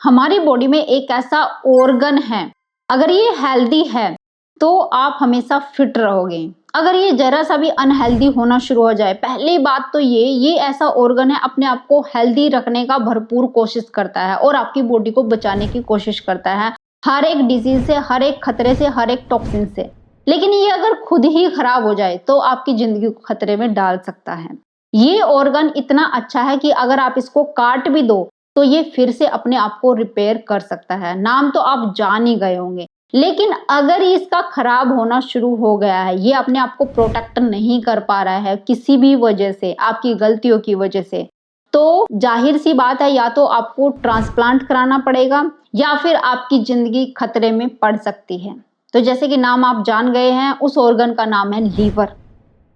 हमारी बॉडी में एक ऐसा ऑर्गन है, अगर ये हेल्दी है तो आप हमेशा फिट रहोगे। अगर ये जरा सा भी अनहेल्दी होना शुरू हो जाए, पहली बात तो ये ऐसा ऑर्गन है, अपने आप को हेल्दी रखने का भरपूर कोशिश करता है और आपकी बॉडी को बचाने की कोशिश करता है हर एक डिजीज से, हर एक खतरे से, हर एक टॉक्सिन से। लेकिन ये अगर खुद ही खराब हो जाए तो आपकी जिंदगी को खतरे में डाल सकता है। ये ऑर्गन इतना अच्छा है कि अगर आप इसको काट भी दो तो ये फिर से अपने आप को रिपेयर कर सकता है। नाम तो आप जान ही गए होंगे। लेकिन अगर इसका खराब होना शुरू हो गया है, ये अपने आप को प्रोटेक्ट नहीं कर पा रहा है किसी भी वजह से, आपकी गलतियों की वजह से, तो जाहिर सी बात है या तो आपको ट्रांसप्लांट कराना पड़ेगा या फिर आपकी जिंदगी खतरे में पड़ सकती है। तो जैसे कि नाम आप जान गए हैं, उस ऑर्गन का नाम है लीवर।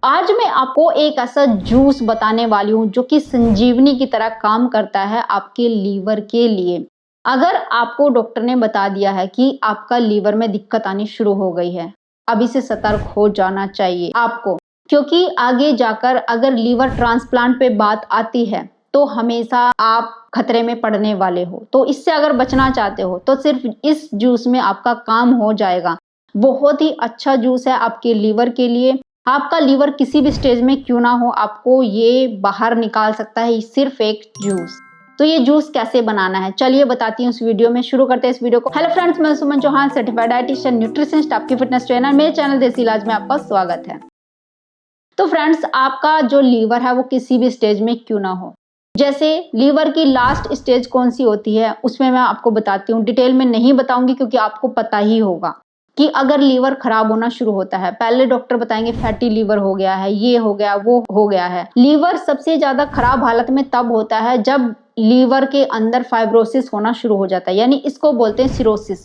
आज मैं आपको एक ऐसा जूस बताने वाली हूँ जो कि संजीवनी की तरह काम करता है आपके लीवर के लिए। अगर आपको डॉक्टर ने बता दिया है कि आपका लीवर में दिक्कत आनी शुरू हो गई है, अभी से सतर्क हो जाना चाहिए आपको, क्योंकि आगे जाकर अगर लीवर ट्रांसप्लांट पे बात आती है तो हमेशा आप खतरे में पड़ने वाले हो। तो इससे अगर बचना चाहते हो तो सिर्फ इस जूस में आपका काम हो जाएगा। बहुत ही अच्छा जूस है आपके लीवर के लिए। आपका लीवर किसी भी स्टेज में क्यों ना हो, आपको ये बाहर निकाल सकता है सिर्फ एक जूस। तो ये जूस कैसे बनाना है चलिए बताती हूँ इस वीडियो में। शुरू करते हैं इस वीडियो को। हेलो फ्रेंड्स, मैं सुमन चौहान, सर्टिफाइड डाइटिशियन, न्यूट्रिशनिस्ट, आपकी फिटनेस ट्रेनर। मेरे चैनल देसी इलाज में आपका स्वागत है। तो फ्रेंड्स, आपका जो लीवर है वो किसी भी स्टेज में क्यों ना हो, जैसे लीवर की लास्ट स्टेज कौन सी होती है उसमें मैं आपको बताती हूँ। डिटेल में नहीं बताऊंगी क्योंकि आपको पता ही होगा कि अगर लीवर खराब होना शुरू होता है, पहले डॉक्टर बताएंगे फैटी लीवर हो गया है, ये हो गया, वो हो गया है। लीवर सबसे ज्यादा खराब हालत में तब होता है जब लीवर के अंदर फाइब्रोसिस होना शुरू हो जाता है, यानी इसको बोलते हैं सिरोसिस,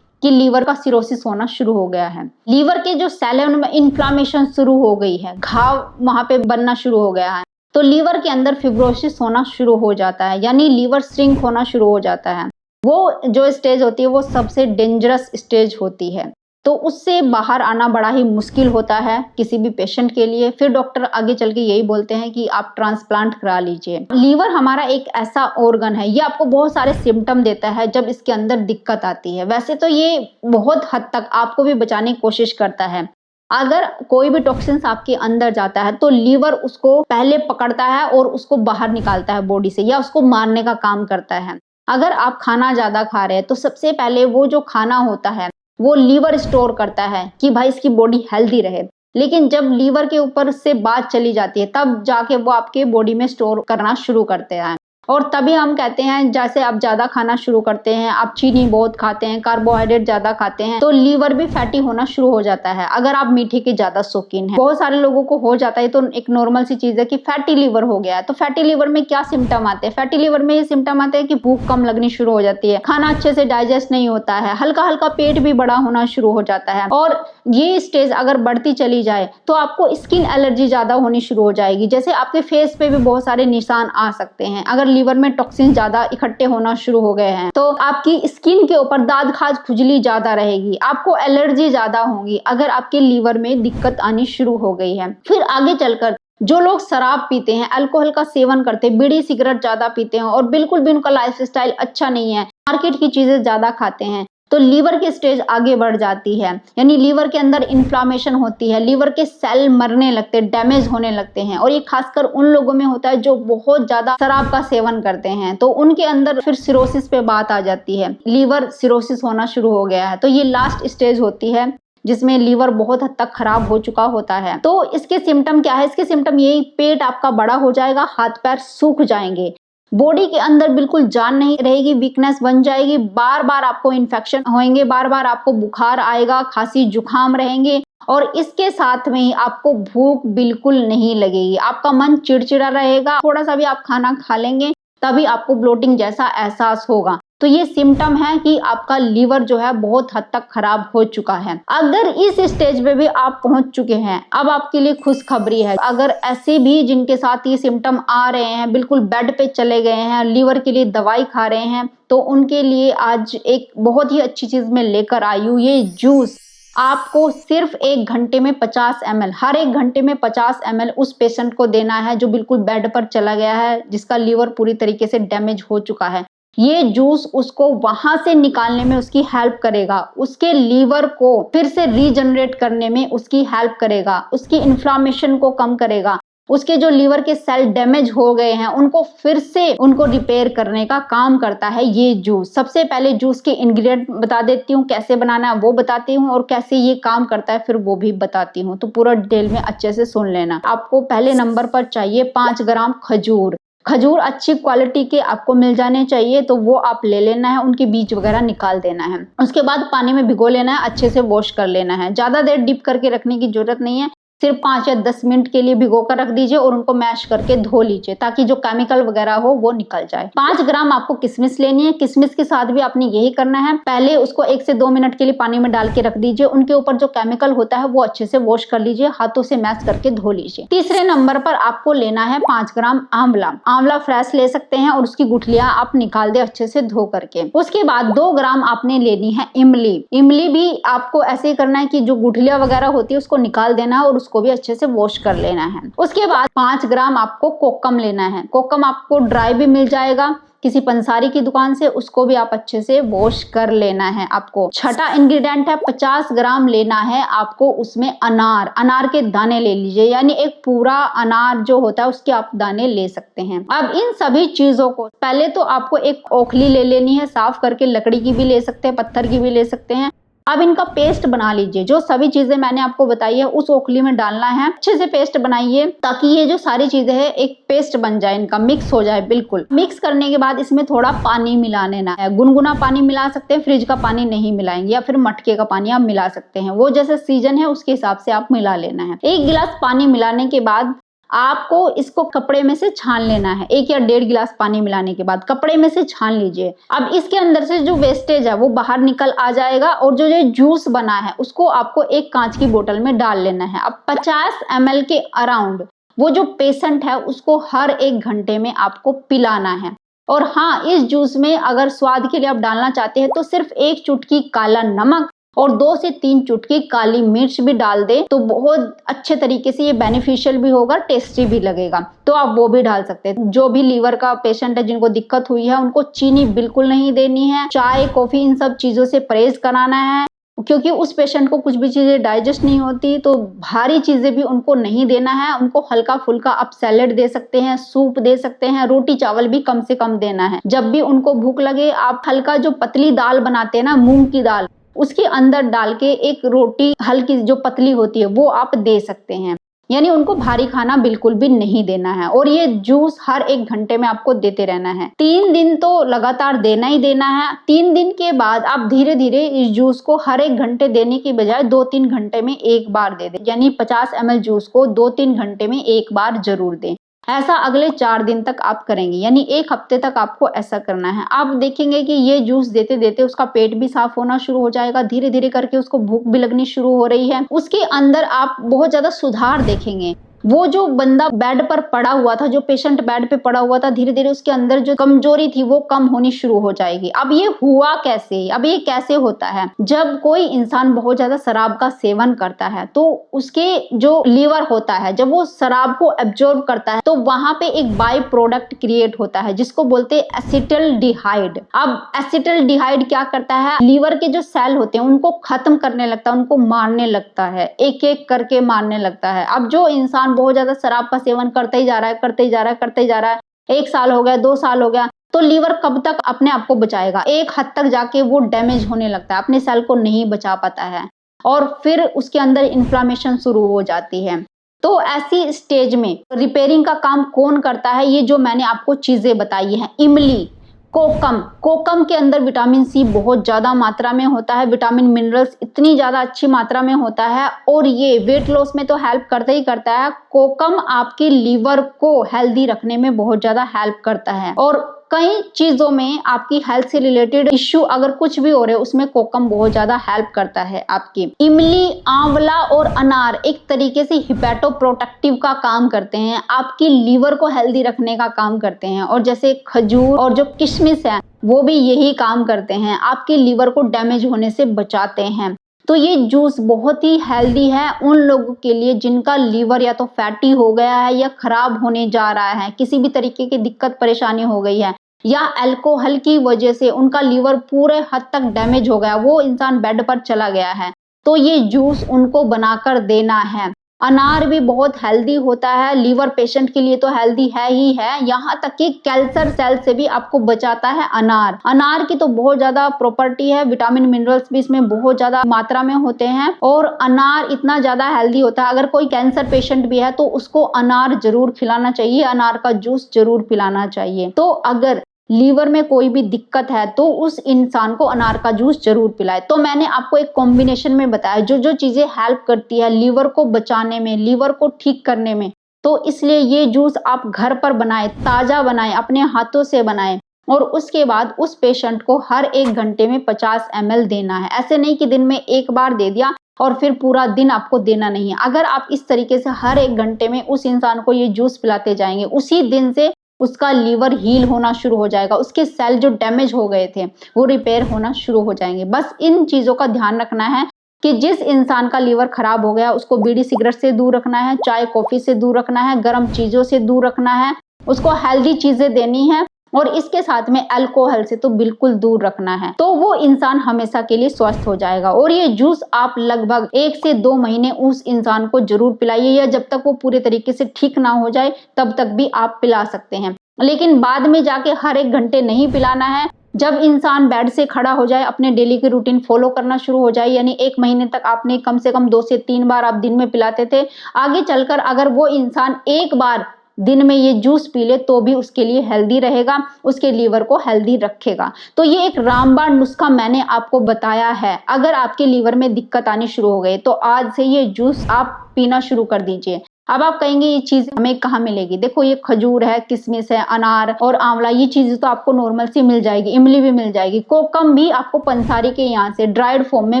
कि लीवर का सिरोसिस होना शुरू हो गया है। लीवर के जो सेल है उनमें इन्फ्लामेशन शुरू हो गई है, घाव वहां पे बनना शुरू हो गया है। तो लीवर के अंदर फिब्रोसिस होना शुरू हो जाता है, यानी लीवर श्रिंक होना शुरू हो जाता है। वो जो स्टेज होती है वो सबसे डेंजरस स्टेज होती है। तो उससे बाहर आना बड़ा ही मुश्किल होता है किसी भी पेशेंट के लिए। फिर डॉक्टर आगे चल के यही बोलते हैं कि आप ट्रांसप्लांट करा लीजिए। लीवर हमारा एक ऐसा ऑर्गन है, ये आपको बहुत सारे सिम्टम देता है जब इसके अंदर दिक्कत आती है। वैसे तो ये बहुत हद तक आपको भी बचाने की कोशिश करता है। अगर कोई भी टॉक्सिन्स आपके अंदर जाता है तो लीवर उसको पहले पकड़ता है और उसको बाहर निकालता है बॉडी से, या उसको मारने का काम करता है। अगर आप खाना ज्यादा खा रहे हैं तो सबसे पहले वो जो खाना होता है वो लीवर स्टोर करता है कि भाई इसकी बॉडी हेल्दी रहे। लेकिन जब लीवर के ऊपर से बात चली जाती है तब जाके वो आपके बॉडी में स्टोर करना शुरू करते हैं। और तभी हम कहते हैं, जैसे आप ज्यादा खाना शुरू करते हैं, आप चीनी बहुत खाते हैं, कार्बोहाइड्रेट ज्यादा खाते हैं, तो लीवर भी फैटी होना शुरू हो जाता है। अगर आप मीठे के ज्यादा शौकीन हैं, बहुत सारे लोगों को हो जाता है, तो एक नॉर्मल सी चीज है कि फैटी लीवर हो गया है। तो फैटी लीवर में क्या सिम्टम आते हैं? फैटी लीवर में ये सिम्टम आते हैं कि भूख कम लगनी शुरू हो जाती है, खाना अच्छे से डाइजेस्ट नहीं होता है, हल्का हल्का पेट भी बड़ा होना शुरू हो जाता है। और ये स्टेज अगर बढ़ती चली जाए तो आपको स्किन एलर्जी ज्यादा होनी शुरू हो जाएगी। जैसे आपके फेस पे भी बहुत सारे निशान आ सकते हैं। अगर लीवर में टॉक्सिन ज्यादा इकट्ठे होना शुरू हो गए हैं तो आपकी स्किन के ऊपर दाद खाज खुजली ज्यादा रहेगी, आपको एलर्जी ज्यादा होगी अगर आपके लीवर में दिक्कत आनी शुरू हो गई है। फिर आगे चलकर जो लोग शराब पीते हैं, अल्कोहल का सेवन करते हैं, बीड़ी सिगरेट ज्यादा पीते हैं और बिल्कुल भी उनका लाइफस्टाइल अच्छा नहीं है, मार्केट की चीजें ज्यादा खाते हैं, तो लीवर की स्टेज आगे बढ़ जाती है। यानी लीवर के अंदर इन्फ्लामेशन होती है, लीवर के सेल मरने लगते हैं, डैमेज होने लगते हैं। और ये खासकर उन लोगों में होता है जो बहुत ज्यादा शराब का सेवन करते हैं, तो उनके अंदर फिर सिरोसिस पे बात आ जाती है, लीवर सिरोसिस होना शुरू हो गया है। तो ये लास्ट स्टेज होती है जिसमें लीवर बहुत हद तक खराब हो चुका होता है। तो इसके सिम्टम क्या है? इसके सिम्टम यही, पेट आपका बड़ा हो जाएगा, हाथ पैर सूख जाएंगे, बॉडी के अंदर बिल्कुल जान नहीं रहेगी, वीकनेस बन जाएगी, बार बार आपको इन्फेक्शन होंगे, बार बार आपको बुखार आएगा, खांसी जुकाम रहेंगे और इसके साथ में ही आपको भूख बिल्कुल नहीं लगेगी, आपका मन चिड़चिड़ा रहेगा। थोड़ा सा भी आप खाना खा लेंगे तभी आपको ब्लोटिंग जैसा एहसास होगा। तो ये सिम्टम है कि आपका लीवर जो है बहुत हद तक खराब हो चुका है। अगर इस स्टेज पे भी आप पहुंच चुके हैं, अब आपके लिए खुशखबरी है। अगर ऐसे भी जिनके साथ ये सिम्टम आ रहे हैं, बिल्कुल बेड पे चले गए हैं, लीवर के लिए दवाई खा रहे हैं, तो उनके लिए आज एक बहुत ही अच्छी चीज मैं लेकर आई हूँ। ये जूस आपको सिर्फ 1 घंटे में 50 ml, हर 1 घंटे में 50 ml उस पेशेंट को देना है जो बिल्कुल बेड पर चला गया है, जिसका लीवर पूरी तरीके से डैमेज हो चुका है। ये जूस उसको वहां से निकालने में उसकी हेल्प करेगा, उसके लीवर को फिर से रीजनरेट करने में उसकी हेल्प करेगा, उसकी इन्फ्लामेशन को कम करेगा, उसके जो लीवर के सेल डैमेज हो गए हैं उनको फिर से उनको रिपेयर करने का काम करता है ये जूस। सबसे पहले जूस के इंग्रेडिएंट बता देती हूँ, कैसे बनाना है वो बताती हूँ और कैसे ये काम करता है फिर वो भी बताती हूँ, तो पूरा डिटेल में अच्छे से सुन लेना। आपको पहले नंबर पर चाहिए 5 ग्राम खजूर। खजूर अच्छी क्वालिटी के आपको मिल जाने चाहिए, तो वो आप ले लेना है, उनके बीज वगैरह निकाल देना है। उसके बाद पानी में भिगो लेना है, अच्छे से वॉश कर लेना है। ज्यादा देर डिप करके रखने की जरूरत नहीं है, सिर्फ 5 या 10 मिनट के लिए भिगो कर रख दीजिए और उनको मैश करके धो लीजिए ताकि जो केमिकल वगैरह हो वो निकल जाए। 5 ग्राम आपको किशमिश लेनी है। किशमिश के साथ भी आपने यही करना है, पहले उसको 1 से 2 मिनट के लिए पानी में डाल के रख दीजिए, उनके ऊपर जो केमिकल होता है वो अच्छे से वॉश कर लीजिए, हाथों से मैश करके धो लीजिए। तीसरे नंबर पर आपको लेना है 5 ग्राम आंवला। आंवला फ्रेश ले सकते हैं और उसकी गुठलियां आप निकाल दे अच्छे से धो करके। उसके बाद 2 ग्राम आपने लेनी है इमली। इमली भी आपको ऐसे ही करना है कि जो गुठलियां वगैरह होती है उसको निकाल देना और उसको भी अच्छे से वॉश कर लेना है। उसके बाद 5 ग्राम आपको कोकम लेना है। कोकम आपको ड्राई भी मिल जाएगा किसी पंसारी की दुकान से, उसको भी आप अच्छे से वॉश कर लेना है। आपको छठा इंग्रेडिएंट है 50 ग्राम लेना है आपको, उसमें अनार। अनार के दाने ले लीजिए, यानी एक पूरा अनार जो होता है उसके आप दाने ले सकते हैं। अब इन सभी चीजों को पहले तो आपको एक ओखली ले लेनी है, साफ करके, लकड़ी की भी ले सकते हैं, पत्थर की भी ले सकते हैं। अब इनका पेस्ट बना लीजिए। जो सभी चीजें मैंने आपको बताई है उस ओखली में डालना है, अच्छे से पेस्ट बनाइए ताकि ये जो सारी चीजें हैं एक पेस्ट बन जाए, इनका मिक्स हो जाए। बिल्कुल मिक्स करने के बाद इसमें थोड़ा पानी मिला लेना है। गुनगुना पानी मिला सकते हैं, फ्रिज का पानी नहीं मिलाएंगे, या फिर मटके का पानी आप मिला सकते हैं, वो जैसे सीजन है उसके हिसाब से आप मिला लेना है। 1 गिलास पानी मिलाने के बाद आपको इसको कपड़े में से छान लेना है। 1 या 1.5 गिलास पानी मिलाने के बाद कपड़े में से छान लीजिए। अब इसके अंदर से जो वेस्टेज है वो बाहर निकल आ जाएगा और जो ये जूस बना है उसको आपको एक कांच की बोतल में डाल लेना है। अब 50 ml के अराउंड वो जो पेशेंट है उसको हर 1 घंटे में आपको पिलाना है। और हाँ, इस जूस में अगर स्वाद के लिए आप डालना चाहते हैं तो सिर्फ 1 चुटकी काला नमक और 2 से 3 चुटकी काली मिर्च भी डाल दे तो बहुत अच्छे तरीके से ये बेनिफिशियल भी होगा, टेस्टी भी लगेगा, तो आप वो भी डाल सकते हैं। जो भी लीवर का पेशेंट है जिनको दिक्कत हुई है उनको चीनी बिल्कुल नहीं देनी है, चाय कॉफी इन सब चीजों से परहेज कराना है, क्योंकि उस पेशेंट को कुछ भी चीजें डाइजेस्ट नहीं होती, तो भारी चीजें भी उनको नहीं देना है। उनको हल्का फुल्का आप सैलेड दे सकते हैं, सूप दे सकते हैं, रोटी चावल भी कम से कम देना है। जब भी उनको भूख लगे आप हल्का जो पतली दाल बनाते हैं ना, मूंग की दाल, उसके अंदर डाल के एक रोटी हल्की जो पतली होती है वो आप दे सकते हैं। यानी उनको भारी खाना बिल्कुल भी नहीं देना है। और ये जूस हर 1 घंटे में आपको देते रहना है। 3 दिन तो लगातार देना ही देना है। 3 दिन के बाद आप धीरे धीरे इस जूस को हर 1 घंटे देने की बजाय 2-3 घंटे में एक बार दे दें, यानी 50 ml जूस को 2-3 घंटे में एक बार जरूर दें। ऐसा अगले 4 दिन तक आप करेंगे, यानी 1 हफ्ते तक आपको ऐसा करना है। आप देखेंगे कि ये जूस देते देते उसका पेट भी साफ होना शुरू हो जाएगा, धीरे धीरे करके उसको भूख भी लगनी शुरू हो रही है। उसके अंदर आप बहुत ज्यादा सुधार देखेंगे। वो जो बंदा बेड पर पड़ा हुआ था, जो पेशेंट बेड पे पड़ा हुआ था, धीरे धीरे उसके अंदर जो कमजोरी थी वो कम होनी शुरू हो जाएगी। अब ये हुआ कैसे? अब ये कैसे होता है? जब कोई इंसान बहुत ज्यादा शराब का सेवन करता है तो उसके जो लीवर होता है, जब वो शराब को एब्जॉर्ब करता है तो वहां पे एक बाई प्रोडक्ट क्रिएट होता है जिसको बोलते हैं एसिटल्डिहाइड। अब एसिटल्डिहाइड क्या करता है? लीवर के जो सेल होते हैं उनको खत्म करने लगता है, उनको मारने लगता है, एक एक करके मारने लगता है। अब जो इंसान बहुत ज्यादा शराब का सेवन करते ही जा रहा है, करते ही जा रहा है, करते ही जा रहा है, 1 साल हो गया, 2 साल हो गया, तो लीवर कब तक अपने आप को बचाएगा? एक हद तक जाके वो डैमेज होने लगता है, अपने सेल को नहीं बचा पाता है और फिर उसके अंदर इन्फ्लामेशन शुरू हो जाती है। तो ऐसी स्टेज में रिपेयरिंग का काम कौन करता है? ये जो मैंने आपको चीजें बताई हैं, इमली, कोकम के अंदर विटामिन सी बहुत ज्यादा मात्रा में होता है, विटामिन मिनरल्स इतनी ज्यादा अच्छी मात्रा में होता है और ये वेट लॉस में तो हेल्प करता ही करता है। कोकम आपके लीवर को हेल्दी रखने में बहुत ज्यादा हेल्प करता है और कई चीजों में आपकी हेल्थ से रिलेटेड इश्यू अगर कुछ भी हो रहे हैं उसमें कोकम बहुत ज्यादा हेल्प करता है आपकी। इमली, आंवला और अनार एक तरीके से हिपैटोप्रोटेक्टिव का काम करते हैं, आपकी लीवर को हेल्दी रखने का काम करते हैं। और जैसे खजूर और जो किशमिश है वो भी यही काम करते हैं, आपके लीवर को डैमेज होने से बचाते हैं। तो ये जूस बहुत ही हेल्दी है उन लोगों के लिए जिनका लीवर या तो फैटी हो गया है या खराब होने जा रहा है, किसी भी तरीके की दिक्कत परेशानी हो गई है। या अल्कोहल की वजह से उनका लीवर पूरे हद तक डैमेज हो गया, वो इंसान बेड पर चला गया है, तो ये जूस उनको बनाकर देना है। अनार भी बहुत हेल्दी होता है, लीवर पेशेंट के लिए तो हेल्दी है ही है, यहाँ तक कि कैंसर सेल से भी आपको बचाता है अनार। अनार की तो बहुत ज्यादा प्रॉपर्टी है, विटामिन मिनरल्स भी इसमें बहुत ज्यादा मात्रा में होते हैं और अनार इतना ज्यादा हेल्दी होता है। अगर कोई कैंसर पेशेंट भी है तो उसको अनार जरूर खिलाना चाहिए, अनार का जूस जरूर पिलाना चाहिए। तो अगर लीवर में कोई भी दिक्कत है तो उस इंसान को अनार का जूस जरूर पिलाए। तो मैंने आपको एक कॉम्बिनेशन में बताया जो जो चीजें हेल्प करती है लीवर को बचाने में, लीवर को ठीक करने में। तो इसलिए ये जूस आप घर पर बनाएं, ताजा बनाएं, अपने हाथों से बनाएं और उसके बाद उस पेशेंट को हर 1 घंटे में 50 ml देना है। ऐसे नहीं कि दिन में एक बार दे दिया और फिर पूरा दिन आपको देना नहीं है। अगर आप इस तरीके से हर 1 घंटे में उस इंसान को ये जूस पिलाते जाएंगे, उसी दिन से उसका लीवर हील होना शुरू हो जाएगा, उसके सेल जो डैमेज हो गए थे वो रिपेयर होना शुरू हो जाएंगे। बस इन चीजों का ध्यान रखना है कि जिस इंसान का लीवर खराब हो गया उसको बीड़ी सिगरेट से दूर रखना है, चाय कॉफी से दूर रखना है, गर्म चीजों से दूर रखना है, उसको हेल्दी चीजें देनी है और इसके साथ में अल्कोहल से तो बिल्कुल दूर रखना है। तो वो इंसान हमेशा के लिए स्वस्थ हो जाएगा। और ये जूस आप लगभग 1 से 2 महीने उस इंसान को जरूर पिलाइए, या जब तक वो पूरे तरीके से ठीक ना हो जाए तब तक भी आप पिला सकते हैं, लेकिन बाद में जाके हर 1 घंटे नहीं पिलाना है। जब इंसान बेड से खड़ा हो जाए, अपने डेली की रूटीन फॉलो करना शुरू हो जाए, यानी 1 महीने तक आपने कम से कम 2 से 3 बार आप दिन में पिलाते थे, आगे चलकर अगर वो इंसान एक बार दिन में ये जूस पी ले तो भी उसके लिए हेल्दी रहेगा, उसके लीवर को हेल्दी रखेगा। तो ये एक रामबाण नुस्खा मैंने आपको बताया है। अगर आपके लीवर में दिक्कत आनी शुरू हो गई तो आज से ये जूस आप पीना शुरू कर दीजिए। अब आप कहेंगे ये चीज हमें कहाँ मिलेगी? देखो ये खजूर है, किशमिश है, अनार और आंवला, ये चीजें तो आपको नॉर्मल सी मिल जाएगी, इमली भी मिल जाएगी, कोकम भी आपको पंसारी के यहाँ से ड्राइड फॉर्म में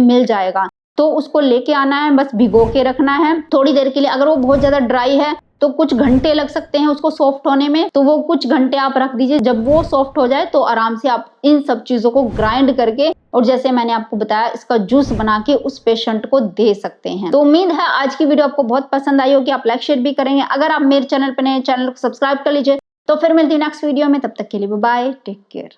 मिल जाएगा। तो उसको लेके आना है, बस भिगो के रखना है थोड़ी देर के लिए। अगर वो बहुत ज्यादा ड्राई है तो कुछ घंटे लग सकते हैं उसको सॉफ्ट होने में, तो वो कुछ घंटे आप रख दीजिए। जब वो सॉफ्ट हो जाए तो आराम से आप इन सब चीजों को ग्राइंड करके और जैसे मैंने आपको बताया इसका जूस बना के उस पेशेंट को दे सकते हैं। तो उम्मीद है आज की वीडियो आपको बहुत पसंद आई होगी, आप लाइक शेयर भी करेंगे। अगर आप मेरे चैनल पर नए, चैनल को सब्सक्राइब कर लीजिए। तो फिर मिलती है नेक्स्ट वीडियो में, तब तक के लिए बाय, टेक केयर।